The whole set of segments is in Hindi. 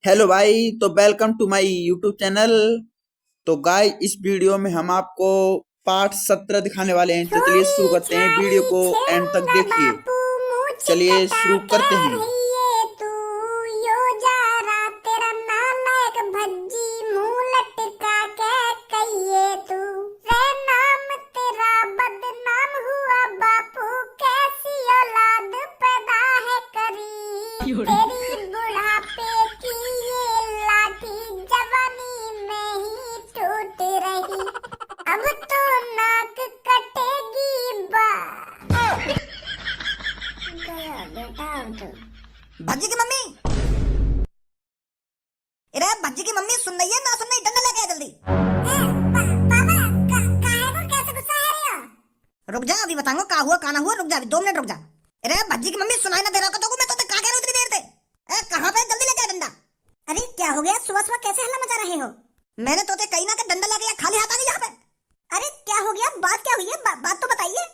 हेलो भाई, तो welcome to my YouTube channel. तो गाइस, इस वीडियो में हम आपको पार्ट 17 दिखाने वाले हैं। तो चलिए शुरू छोरी करते हैं, वीडियो छारी को एंड तक छेऊंगा देखिए। बापू मूछ चलिए कटा शुरू के करते हैं। रहिए तू यो जा रहा तेरा नालायक भज्जी मुंह लटका के कहिए तू रे नाम तेरा बदनाम हुआ बापू कैसी औलाद पैदा है करी तेरी बुढ़ापे की ये लाठी जवानी में ही टूट रही अब तो नाक कटेगी बा गया बेटा अब तो भज्जी की मम्मी, अरे भज्जी की मम्मी सुन रही है ना? सुन रही? डंडा लेके आ जल्दी। पापा काहे को कैसे गुस्सा है रे? रुक जा, अभी बताऊंगा का हुआ का ना हुआ। रुक जा, अभी 2 मिनट रुक जा। अरे भज्जी की मम्मी सुनाई ना दे रहा तो मैं तो कहा कह रहा हूं इतनी देर से? कहां पे? जल्दी लेके आ डंडा। अरे क्या हो गया? सुबह सुबह कैसे हल्ला मचा रहे हो? मैंने तोते कहीं ना कि डंडा लेके या खाली हाथ आ गई यहाँ पे। अरे क्या हो गया? बात क्या हुई है? बात तो बताइए।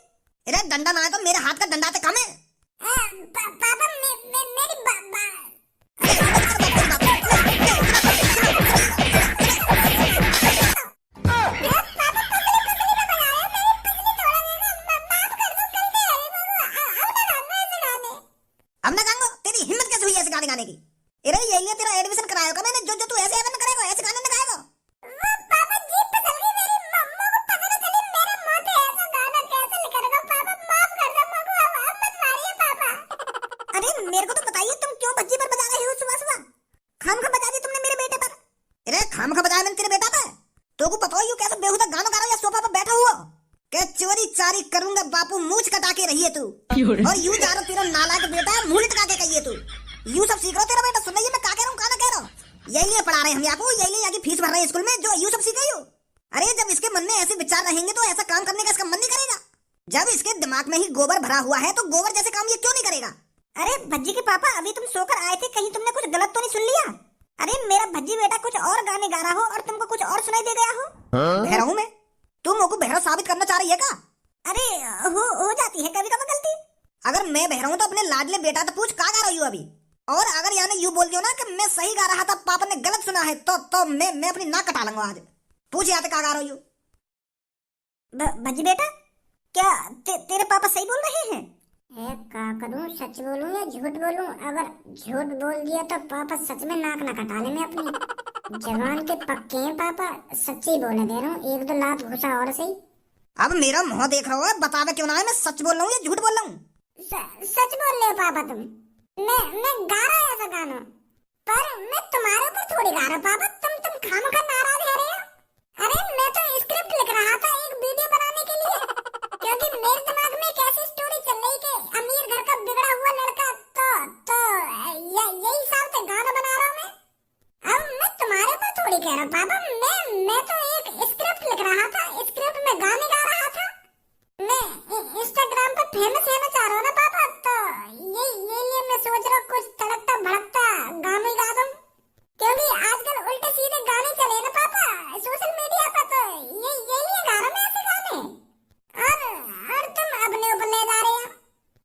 अरे डंडा ना है तो मेरे हाथ का डंडा तो कम है। पापा मेरी अब ना गाऊंगा। तेरी हिम्मत कैसे हुई ऐसे गाने गाने की? अरे ये लिए तेरा एडमिशन कराया का मैंने। जो जो तू ऐसे ऐसे ना करेगा, ऐसे गाने ना गाएगा। पापा जीप पे चल गई मेरी मम्मा को पता ना चली मेरे मुंह से ऐसा गाना कैसे लिखेगा। पापा माफ कर दो मम्मा को, अब मत मारिए पापा। अरे मेरे को तो बताइए, तुम क्यों भज्जी पर बजा रही हो सुबह सुबह? खामखा बजा दी तुमने मेरे बेटे पर। अरे खामखा बजाया मैंने तेरे बेटा पे? तो को पता हो कैसे बेहुदा गाना गा रहा है या सोफा पर बैठा हुआ? क्या चोरी चारी करूंगा बापू, मूछ कटा के रहिए तू। और यूं जा रहा तेरा नालायक बेटा, मुंह लटका के कहिए तू। यूं सब सीख रहा तेरा बेटा। सुन रही है मैं का कह रहा हूं, का ना कह रहा हूं? यही लिए पढ़ा रहे हम आपको, यही लिए आगे फीस भर रहे हैं स्कूल में, जो यूं सब सीख रही हो। अरे जब इसके मन में ऐसे विचार रहेंगे तो ऐसा काम करने का इसका मन नहीं करेगा। जब इसके दिमाग में ही गोबर भरा हुआ है तो गोबर जैसे काम ये क्यों नहीं करेगा? अरे भज्जी के पापा, अभी तुम सोकर आए थे, कहीं तुमने कुछ गलत तो नहीं सुन लिया? अरे मेरा भज्जी बेटा कुछ और गाने गा रहा हो और तुमको कुछ और सुनाई दे गया हो। बहरा हूं मैं? तुम मुझको बहरा साबित करना चाह रही है का? अरे हो जाती है कभी कभी गलती। अगर मैं बहरा हूं तो अपने लाडले बेटा तो पूछ का गा रही हूं अभी। और अगर यानी यूं बोल दियो ना कि मैं सही गा रहा था, पापा ने गलत सुना है, तो मैं अपनी नाक कटा लूंगा आज। पूछ या का गा रही हूं? भज्जी बेटा, क्या तेरे पापा सही बोल रहे हैं? क्या करूं, सच बोलूं या झूठ बोलूं? अगर झूठ बोल दिया तो पापा सच में नाक ना कटा ले। मैं अपनी जवान के पक्के हैं पापा, सच्ची बोले दे रहा हूँ। 1-2 लात घुसा और सही। अब मेरा मुंह देख रहा हो, बतावे क्यों ना है मैं सच बोल रहा हूँ या झूठ बोल रहा हूँ? सच बोल रहे हो पापा तुम। मैं गा रहा है ऐसा गाना, पर मैं तुम्हारे ऊपर थोड़ी गा रहा हूँ पापा। तुम खामखा नाराज है रहे हो। अरे मैं तो स्क्रिप्ट लिख रहा था एक वीडियो बनाने के लिए, क्योंकि मेरे दिमाग में एक ऐसी स्टोरी चल रही कि अमीर घर का बिगड़ा हुआ लड़का, तो यही हिसाब से गाना बना रहा हूँ मैं। अब मैं तुम्हारे ऊपर थोड़ी कह रहा हूँ पापा। मैं तो एक स्क्रिप्ट लिख रहा था, स्क्रिप्ट में गाने गा रहा था। मैं इंस्टाग्राम पर फेमस होना चाह रहा हूँ ना पापा, तो ये लिए मैं सोच रहा हूँ कुछ तड़कता भड़कता गाना ही गा दूं, क्योंकि आजकल उल्टे सीधे गाने चले ना पापा सोशल मीडिया पर। तो ये लिए गा रहा हूँ मैं ऐसे गाने। और तुम अपने ऊपर ले जा रहे हो।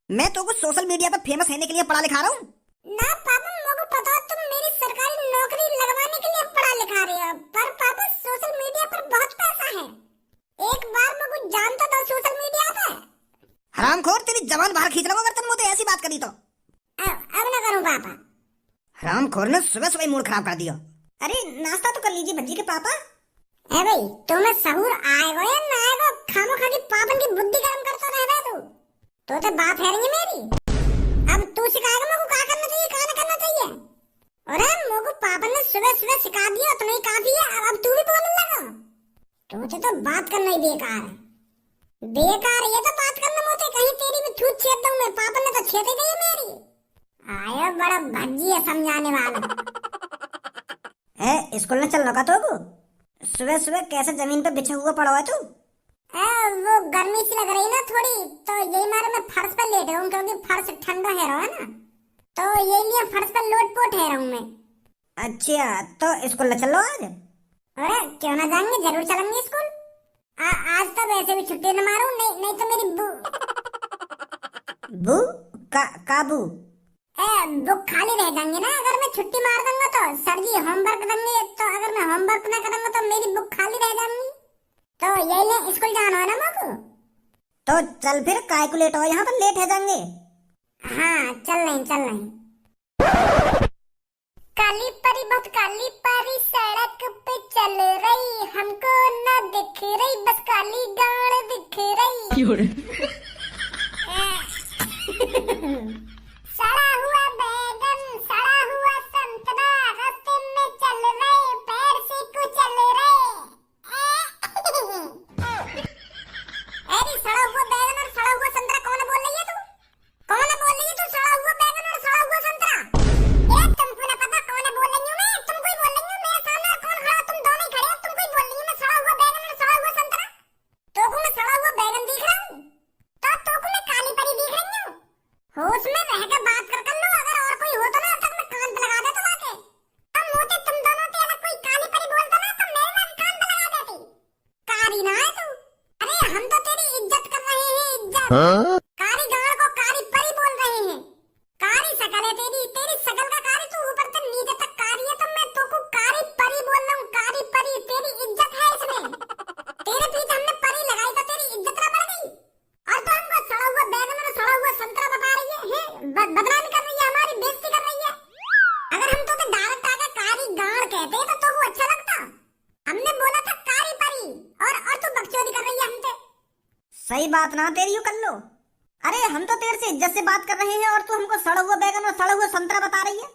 मैं तो कुछ सोशल मीडिया पर फेमस होने के लिए पढ़ा लिखा रहा हूँ ना पापा, मुझे पता है तुम मेरी सरकारी नौकरी लगवाने के लिए पढ़ा लिखा रहे हो, पर पापा सोशल मीडिया पर बहुत पैसा है। एक बार मैं कुछ जानता था सोशल मीडिया पे। हरामखोर, तेरी जबान बाहर खींच रहा हूँ अगर तुम मुझे ऐसी बात करी तो। अब ना करूँ पापा। हरामखोर ने सुबह सुबह मूड खराब कर दिया। अरे नाश्ता तो कर लीजिए भज्जी के पापा। ए भाई, तुम्हें सहूर आएगा या ना आएगा? खामोखा की पापन की बुद्धि गर्म करता रहता तू। तो बात है रही मेरी। अब तू सिखाएगा मुझको क्या करना चाहिए, क्या नहीं करना चाहिए। अरे मुझको पापन ने सुबह सुबह सिखा दिया, तुम्हें काफी है। अब तू भी बोलने लगा। तुझे तो बात करना ही बेकार है। बेकार ये तो बात करना मुझे, कहीं तेरी भी थूत छेद दूं मैं। पापन ने तो छेद ही दी है मेरी। आया बड़ा भज्जी है समझाने वाला। स्कूल में चल रहा तो को सुबह सुबह कैसे जमीन पे बिछा हुआ पड़ा हुआ है तू? वो गर्मी सी लग रही ना थोड़ी, तो यही मारे मैं फर्श पर लेट हूँ, क्योंकि फर्श ठंडा है रहा है ना, तो यही लिए फर्श पर लोट-पोट है रहा हूँ मैं। अच्छा, तो स्कूल में चल लो आज? अरे क्यों ना जाएंगे, जरूर चलेंगे स्कूल। आज तो वैसे भी छुट्टी न मारूं, नहीं तो मेरी बू बू का बू? बुक खाली रह जाएंगे ना अगर मैं छुट्टी मार दूंगा तो। सर जी होमवर्क देंगे तो अगर मैं होमवर्क ना करूंगा तो मेरी बुक खाली रह जाएंगी। तो यही ले स्कूल जाना है ना मोको। तो चल फिर कैलकुलेट हो, यहाँ पर लेट हो जाएंगे। हाँ चल नहीं। काली परी बहुत काली परी सड़क पे चल रही, हमको न दिख रही बस काली गाड़ दिख रही। सड़ा हुआ बैगन सड़ा हुआ संतरा रास्ते में चल रहे पैर से कुचल रहे। अरे सड़ा हुआ बैगन और सड़ा हुआ संतरा कौन बोल रही है तू? कौन बोल रही है तू? सड़ा हुआ बैगन और सड़ा हुआ संतरा? ये तुमको ना पता कौन बोल रही हूँ मैं? तुमको ही बोल रही हूँ। मेरे सामने और कौन खड़ा? तुम दोनों ही खड़े हो। तुमको ही बोल रही हूँ मैं सड़ा हुआ बैगन और सड़ा हुआ संतरा। तोको मैं सड़ा हुआ बैगन दिख रहा हूँ तो तोको मैं काली परी दिख रही हूँ। होश में रहकर बात कर लो। अगर और कोई हो तो ना तक मैं कान पे लगा देता आके। अब मोटे तुम दोनों के अलग कोई काली परी बोलता ना तो मेरे भी कान पे लगा देती। कारी ना है तू। अरे हम तो तेरी इज्जत कर रहे हैं, इज्जत। कारी गाड़ को कारी परी बोल रहे हैं। कारी शकल है तेरी शकल का कारी तू ऊपर से नीचे तक कारी है तो मैं तुमको कारी परी बोल रहा हूँ। कारी परी तेरी इज्जत है इसमें। तेरे पीछे हमने परी लगाई तो तेरी इज्जत ना बढ़ गई और तो हमको सड़ा हुआ बैगन और सड़ा हुआ संतरा बता रही है, बदनामी कर रही है, हमारी बेइज्जती कर रही है। अगर हम तो डायरेक्ट आके कारी गाड़ कहते तो वो अच्छा लगता। हमने बोला था कारी परी और तू बकचोदी कर रही है हमसे। सही बात ना तेरी, यू कर लो। अरे हम तो तेरे से इज्जत से बात कर रहे हैं और तू हमको सड़ा हुआ बैगन और सड़ा हुआ संतरा बता रही है।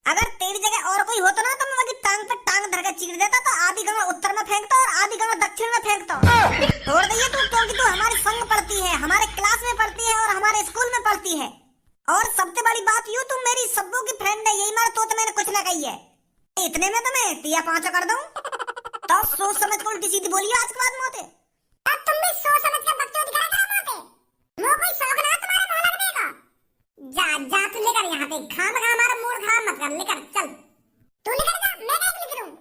अगर तेरी जगह और कोई होता ना तो मैं वही टांग पे टांग धर के चीर देता। तो आधी गंगा उत्तर में फेंकता और आधी गंगा दक्षिण में फेंकता। छोड़ दइए तू, क्योंकि तू हमारे संग पढ़ती है, हमारे क्लास में पढ़ती है और हमारे स्कूल में पढ़ती है। और सबसे बड़ी बात यूँ तुम मेरी सब्बू की फ्रेंड है, यही मार तो मैंने कुछ ना कही है। इतने में तो मैं तिया पांचा कर दूं। तो सोच समझ कर उल्टी सीधी बोलिए आज के बाद मोते। अब तुम भी सोच समझ के बकचोदी करा क्या मोटे? वो कोई शौक ना तुम्हारे मुंह लगने का। जा तू लेकर यहाँ पे खामखा हमारा मूड खराब मत कर। लेकर चल तू लेकर जा, मैं कैसे लेकर आऊं?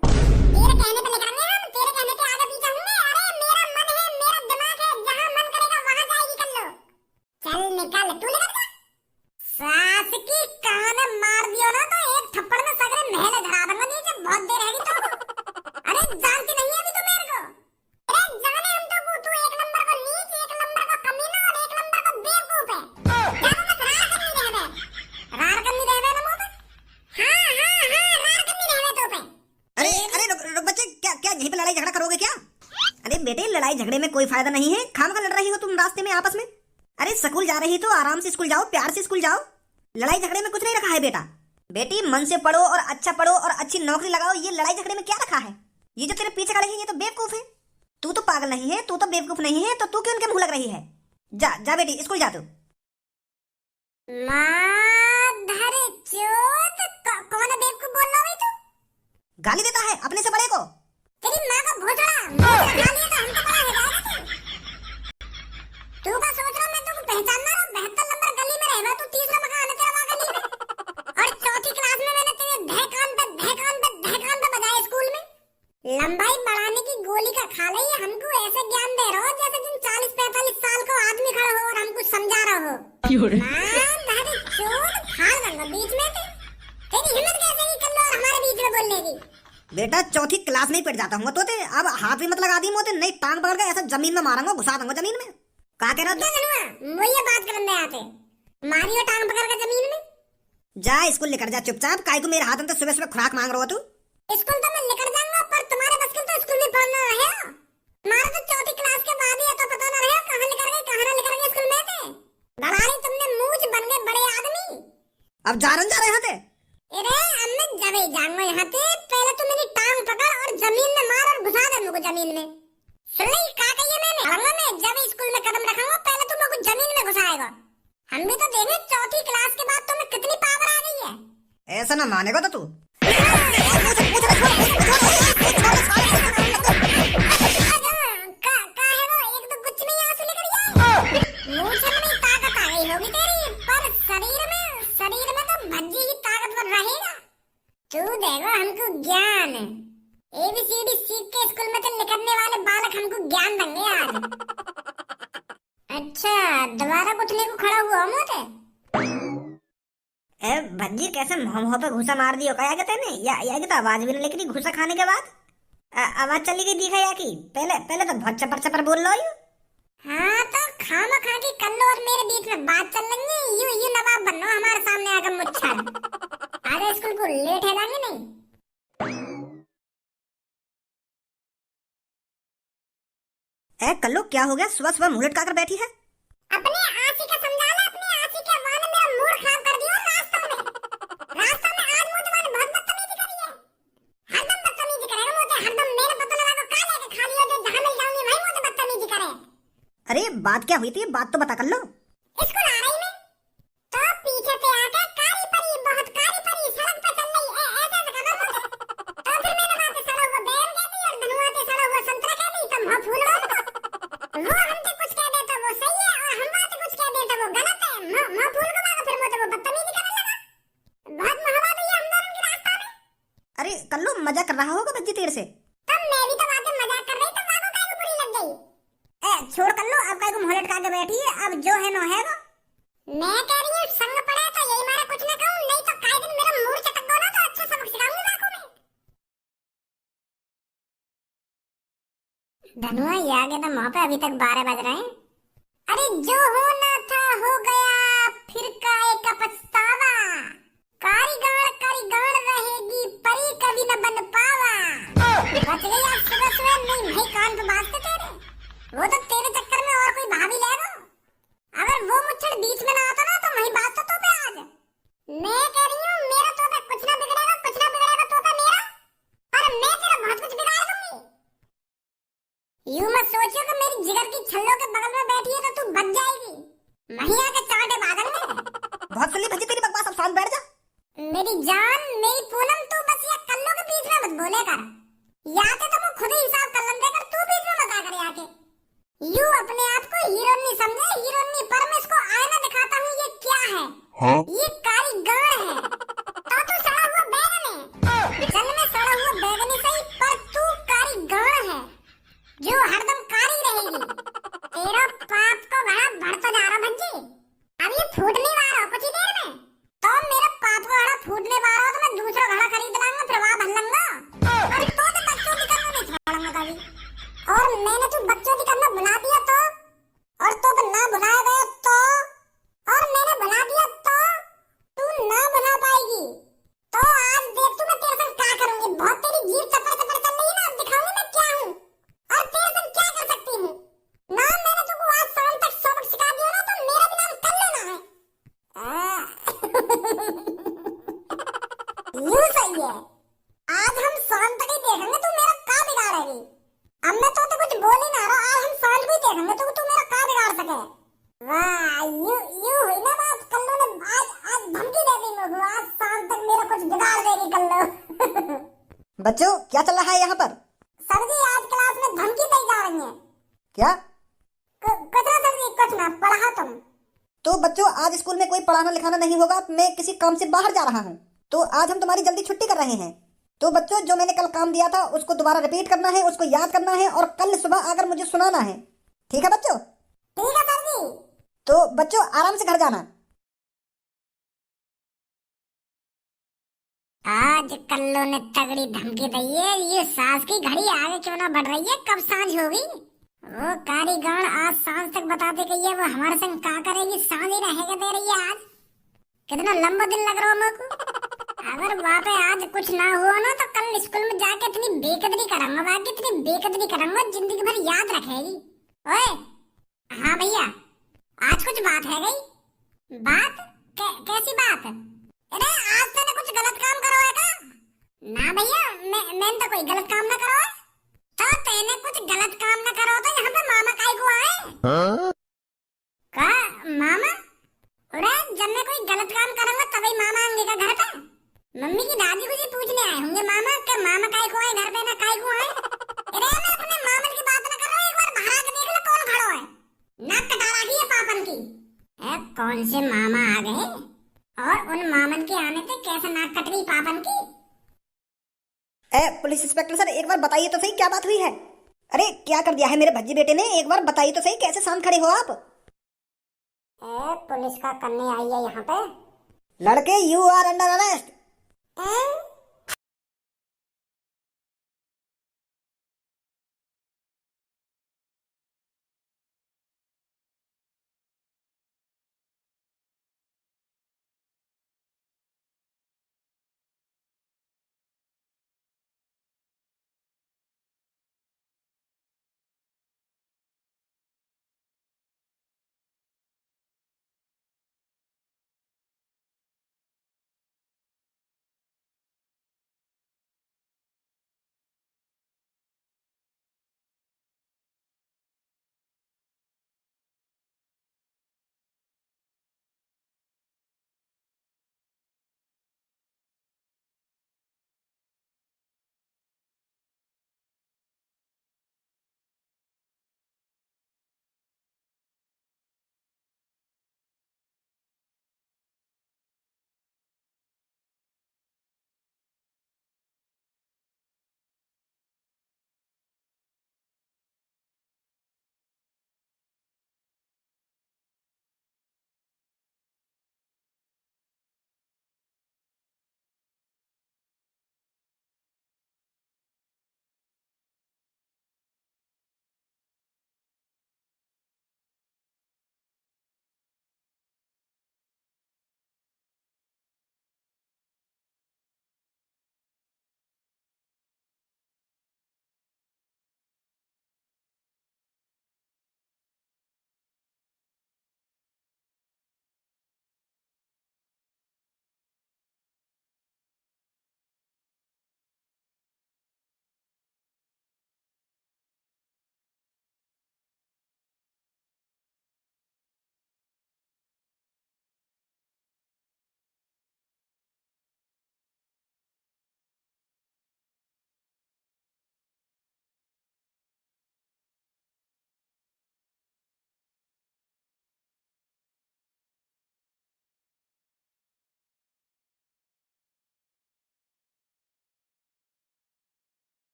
तेरे कहने पे लेकर आएंगे हम, तेरे कहने पे आगे पीछे होंगे। अरे मेरा मन है, मेरा दिमाग है, जहाँ मन करेगा वहाँ जाएगी कर लो। चल निकल तू लेकर जा। सास की कान में मार दियो ना तो एक थप्पड़ में सगरे महल धरा दूंगा नीचे। बहुत देर रहेगी तो। अरे जानती नहीं है अभी तो मेरे को। अरे जाने हम तो तू एक नंबर को नीच, एक नंबर को कमीना और एक नंबर को बेवकूफ है। जानो बस रार करनी रह ना मोटे। हाँ रार करनी रह तो पे। अरे रुक बच्चे, क्या यहीं पे लड़ाई झगड़ा करोगे क्या? अरे बेटे लड़ाई झगड़े में कोई फायदा नहीं है। खामखा लड़ रही हो तुम रास्ते में आपस में। अरे स्कूल जा रही तो आराम से स्कूल जाओ, प्यार से स्कूल जाओ। लड़ाई झगड़े में कुछ नहीं रखा है बेटा। बेटी मन से पढ़ो और अच्छा पढ़ो और अच्छी नौकरी लगाओ। ये लड़ाई झगड़े में क्या रखा है? ये जो तेरे पीछे खड़े हैं ये तो बेवकूफ है। तू तो पागल नहीं है, तू तो बेवकूफ नहीं है, तो तू क्यों उनके मुंह लग रही है? जा बेटी स्कूल जा तू। माधर चोद कौन है बेवकूफ बोल रहा है तू? गाली देता है अपने से बड़े को। तेरी माँ का भोसड़ा खा लिया तो हमको पता है जाएगा तू का सोच रहा मैं तुमको पहचानना रहा। 72 नंबर गली में रहना तू, 30वां मकान है तेरा वहाँ गली में। और चौथी क्लास में मैंने तेरे धहकान पे बजाए स्कूल में। लंबाई बढ़ाने की गोली का खा ले। हमको ऐसे ज्ञान दे रहा हो जैसे तुम 40-45 साल को आदमी खड़ा हो और हमको समझा रहा हो। फाड़ दूंगा बीच में से। तेरी हिम्मत कैसे की कर लो और हमारे बीच में बोलने की? बेटा चौथी क्लास में ही पढ़ जाता हूँ तो अब हाथ भी मत लगा दी मोते, नहीं टांग पकड़ के ऐसा जमीन में मारूंगा, घुसा दूंगा जमीन में। कहा कह रहा वो ये बात करने आते मारियो टांग पकड़ के जमीन में। जा स्कूल लेकर जा चुपचाप। काय को मेरे हाथ में तो सुबह सुबह खुराक मांग रहा हो तू। स्कूल तो मैं लेकर जाऊंगा पर तुम्हारे बस की तो स्कूल में पढ़ना है। हमारा तो चौथी क्लास के बाद ही है तो पता ना रहे कहाँ लेकर गए कहाँ ना लेकर गए स्कूल में थे। दलाली तुमने मूंछ बन गए बड़े आदमी। अब जा रहे यहाँ थे। अरे अब मैं जब ही जाऊंगा यहाँ से पहले तो मेरी टांग पकड़ और जमीन में मार और घुसा दे मुझको जमीन में। सुन ले क्या कही मैंने? मैं जब स्कूल में कदम रखूंगा पहले तुम मुझको जमीन में घुसाएगा। हम भी तो देखें चौथी क्लास के बाद तुम्हें कितनी पावर आ गई है। ऐसा ना मानेगा तो तू। तू देखो हमको ज्ञान ABCD सीख के स्कूल में तो निकलने वाले बालक हमको ज्ञान देंगे आज। अच्छा दोबारा उठने को खड़ा हुआ मोटे। भज्जी कैसे मुंह पे घुसा मार दियो क्या कहते ने या की तो आवाज भी नहीं निकली घुसा खाने के बाद। आवाज चली गई दिखा या की पहले तो बहुत चपर चपर बोल लो यू। हाँ तो खामा खा के कल्लो और मेरे बीच में बात चल रही है, यू नवाब बनो हमारे सामने आकर मुच्छर। आज स्कूल को लेट है जाएंगे नहीं। कल्लो क्या हो गया, सुबह सुबह मुंह लटका कर बैठी है। अपने आशी का समझा ला, अपने आशी के वाने मेरा मूड खराब कर दिया रास्ता में आज मुझे मैंने बहुत बदतमीजी करी है। हरदम बदतमीजी करेगा मुझे, हरदम मेरे पता लगा को का लेके खा लिया जो जहां मिल जाऊंगी भाई मुझे बदतमीजी करे। अरे बात क्या हुई थी, बात तो बता कल्लो। स्कूल आ रही मैं तो पीछे से आके कारी परी, बहुत कारी परी सड़क पे चल रही है ऐसे खबर मुझे। तो फिर मैंने वहां से सड़ा हुआ बैर कह दी और धनुआ से सड़ा हुआ संतरा कह दी तो मुंह फूल गया। वो हमसे कुछ कह दे तो वो सही है और हम वहां से कुछ कह दे तो वो गलत है। मुंह फूल गया फिर मुझे वो बदतमीजी करने लगा। बहुत मोहब्बत हुई हम दोनों के रास्ते में। अरे कल्लो मजा कर रहा होगा बच्ची तेरे से। तब मैं भी तो वहां पे मजाक कर रही तो वहां को काहे को बुरी लग गई। छोड़ कल्लो, अब काहे को मुंह लटका के बैठी है, अब जो है नो है वो। मैं कह रही हूँ संग पड़े तो यही मारा कुछ ना कहूँ, नहीं तो काहे दिन मेरा मूड चटक गया ना तो अच्छा सबक सिखाऊंगी लाखों में। धनुआ ये आगे तो मुंह पे अभी तक 12 बज रहे हैं। अरे जो होना था हो गया फिर काहे का पछतावा, कारीगर रहेगी परी कभी न बन पावा। बच गई आज सुबह सुबह, नहीं भाई कान पे बात तेरे, वो तो तेरे चक्कर में और कोई भाभी ले गो। अगर वो मुच्छड़ बीच में ना आता ना तो वही बात तो पे आज। मैं कह रही हूँ मेरा तो पे कुछ ना बिगड़ेगा तो पे मेरा, पर मैं तेरा बहुत कुछ बिगाड़ दूंगी। यूं मत सोचियो कि मेरी जिगर की छल्लों के बगल में बैठी है तो तू बच जाएगी, महिया के चाटे बादल में। बहुत सुन ली भज्जी तेरी बकवास, अब शांत बैठ जा। मेरी जान मेरी पूनम तू बस ये कल्लों के बीच में मत बोले कर, या तो मैं खुद ही हिसाब कर लूं देकर तू बीच में मत आ कर आके। यू अपने आप को हीरो नहीं समझे, हीरो नहीं, पर मैं इसको आईना दिखाता हूँ ये क्या है। हाँ? ये कारीगर है तो तू सड़ा हुआ बैगन है। चल मैं सड़ा हुआ बैगन ही सही, पर तू कारीगर है जो हरदम कारी रहेगी। तेरा पाप को बड़ा बढ़ता जा रहा भज्जी, अब ये फूटने वाला हो कुछ ही देर में। तो मेरा पाप को घड़ा फूटने वाला हो तो मैं दूसरा घड़ा खरीद लाऊंगा फिर वहां भर लूंगा, और तो बच्चों की करना नहीं छोड़ूंगा कभी। और मैंने तू बच्चों की करना बुला दिया तो, और तो ना बुलाया गया तो, और मैंने बुला दिया तो तू ना बुला पाएगी। तो आज देख तू मैं तेरे संग क्या करूंगी, बहुत तेरी जीभ चपड़ चपड़ चल रही है ना, अब दिखाऊंगी मैं क्या हूँ और तेरे संग क्या कर सकती हूँ ना। मैंने तुमको आज शाम तक सबक सिखा दिया ना तो मेरा भी नाम कर लेना है। यूं सही है, आज हम शाम तक ही देखेंगे तू मेरा क्या बिगाड़ेगी। अब मैं तो कुछ बोल ही ना रहा, आज हम शाम भी देखेंगे तो तू मेरा क्या बिगाड़ सके। वाह यू हुई ना बात, कल्लो ने आज धमकी दे दी मुझे, आज शाम तक मेरा कुछ बिगाड़ देगी कल्लो। बच्चों क्या चल रहा है यहाँ पर? सर जी आज क्लास में धमकी दी जा रही है। क्या? कुछ ना सर जी, कुछ ना, पढ़ा तुम। तो बच्चों आज स्कूल में कोई पढ़ाना लिखाना नहीं होगा, मैं किसी काम से बाहर जा रहा हूँ, तो आज हम तुम्हारी जल्दी छुट्टी कर रहे हैं। तो बच्चों जो मैंने कल काम दिया था उसको दोबारा रिपीट करना है, उसको याद करना है और कल सुबह आकर मुझे सुनाना है, ठीक है बच्चों? ठीक है सर जी। तो बच्चों आराम से घर जाना। आज कल्लो ने तगड़ी धमकी दी है, ये सास की घड़ी आगे क्यों ना बढ़ रही है, कब सांझ होगी। वो कारीगर आज सांझ तक बताते कि ये वो हमारे संग क्या करेगी, सांझ ही रहेगा दे रही है आज। कितना लंबा दिन लग रहा है मेरे को। अगर वहाँ पे आज कुछ ना हुआ ना तो कल स्कूल में जाके इतनी बेकदरी करूंगा, बाकी इतनी बेकदरी करूंगा जिंदगी भर याद रखेगी। ओए हाँ भैया, आज कुछ बात है गई। बात कैसी बात? अरे आज तूने कुछ गलत काम करो है का? ना भैया मैंने तो कोई गलत काम ना करो है। तो तेने कुछ गलत काम ना करो तो यहाँ पे मामा काहे को आए? का मामा? अरे जब मैं कोई गलत काम करूंगा तभी मामा आएंगे का घर पे? मम्मी की दादी को जी पूछने आए होंगे मामा के मामा काहे को आए घर पे, ना काहे को आए। अरे मैं अपने मामा की बात ना कर रहा हूँ, एक बार बाहर के देख ले कौन खड़ा है, नाक कटा रखी है पापन की। कौन से मामा आ गए और उन मामन के आने से कैसे नाक कट गई पापन की। पुलिस इंस्पेक्टर सर एक बार बताइए तो सही क्या बात हुई है? अरे क्या कर दिया है मेरे भज्जी बेटे ने, एक बार बताइए तो सही, कैसे शांत खड़े हो आप? पुलिस का करने आई है यहाँ पे। लड़के यू आर अंडर अरेस्ट।